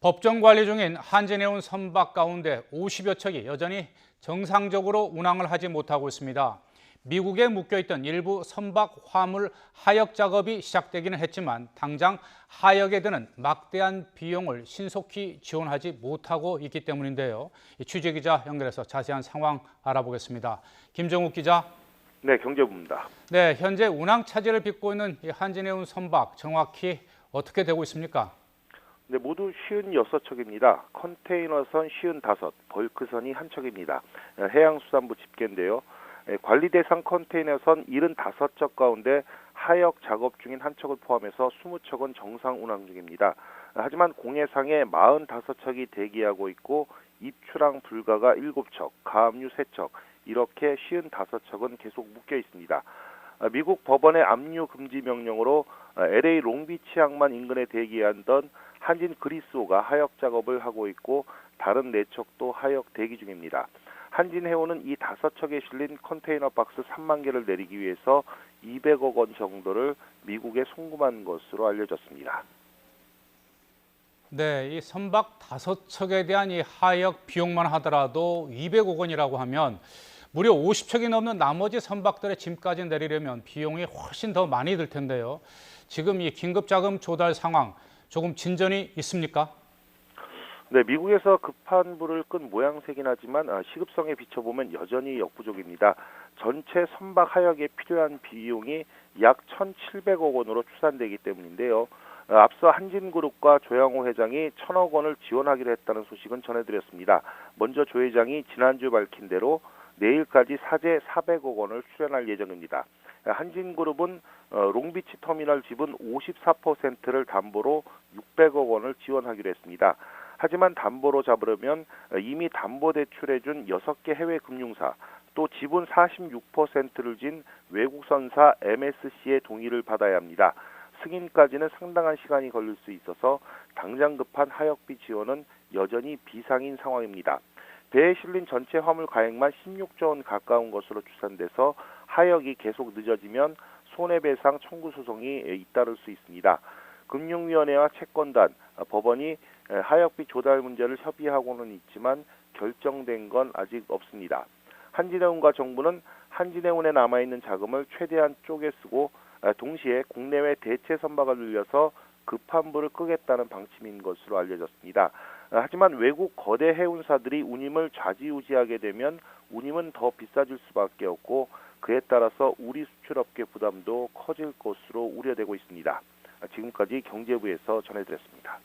법정 관리 중인 한진해운 선박 가운데 50여 척이 여전히 정상적으로 운항을 하지 못하고 있습니다. 미국에 묶여있던 일부 선박 화물 하역 작업이 시작되기는 했지만 당장 하역에 드는 막대한 비용을 신속히 지원하지 못하고 있기 때문인데요. 취재기자 연결해서 자세한 상황 알아보겠습니다. 김정욱 기자. 네, 경제부입니다. 네, 현재 운항 차질을 빚고 있는 이 한진해운 선박 정확히 어떻게 되고 있습니까? 네, 모두 56척입니다. 컨테이너선 55, 벌크선이 1척입니다. 해양수산부 집계인데요. 관리 대상 컨테이너선 75척 가운데 하역 작업 중인 1척을 포함해서 20척은 정상 운항 중입니다. 하지만 공해상에 45척이 대기하고 있고 입출항 불가가 7척, 가압류 3척, 이렇게 55척은 계속 묶여 있습니다. 미국 법원의 압류 금지 명령으로 LA 롱비치 항만 인근에 대기하던 한진 그리스호가 하역 작업을 하고 있고 다른 4척도 하역 대기 중입니다. 한진해운은 이 5척에 실린 컨테이너 박스 3만 개를 내리기 위해서 200억 원 정도를 미국에 송금한 것으로 알려졌습니다. 네, 이 선박 5척에 대한 이 하역 비용만 하더라도 200억 원이라고 하면 무려 50척이 넘는 나머지 선박들의 짐까지 내리려면 비용이 훨씬 더 많이 들 텐데요. 지금 이 긴급자금 조달 상황 조금 진전이 있습니까? 네, 미국에서 급한 불을 끈 모양새긴 하지만 시급성에 비춰보면 여전히 역부족입니다. 전체 선박 하역에 필요한 비용이 약 1,700억 원으로 추산되기 때문인데요. 앞서 한진그룹과 조양호 회장이 1,000억 원을 지원하기로 했다는 소식은 전해드렸습니다. 먼저 조 회장이 지난주 밝힌 대로 내일까지 사재 400억 원을 수련할 예정입니다. 한진그룹은 롱비치 터미널 지분 54%를 담보로 600억 원을 지원하기로 했습니다. 하지만 담보로 잡으려면 이미 담보대출해준 6개 해외 금융사, 또 지분 46%를 진 외국 선사 MSC의 동의를 받아야 합니다. 승인까지는 상당한 시간이 걸릴 수 있어서 당장 급한 하역비 지원은 여전히 비상인 상황입니다. 배에 실린 전체 화물 가액만 16조 원 가까운 것으로 추산돼서 하역이 계속 늦어지면 손해배상 청구 소송이 잇따를 수 있습니다. 금융위원회와 채권단, 법원이 하역비 조달 문제를 협의하고는 있지만 결정된 건 아직 없습니다. 한진해운과 정부는 한진해운에 남아있는 자금을 최대한 쪼개 쓰고 동시에 국내외 대체 선박을 늘려서 급한 불을 끄겠다는 방침인 것으로 알려졌습니다. 하지만 외국 거대 해운사들이 운임을 좌지우지하게 되면 운임은 더 비싸질 수밖에 없고 그에 따라서 우리 수출업계 부담도 커질 것으로 우려되고 있습니다. 지금까지 경제부에서 전해드렸습니다.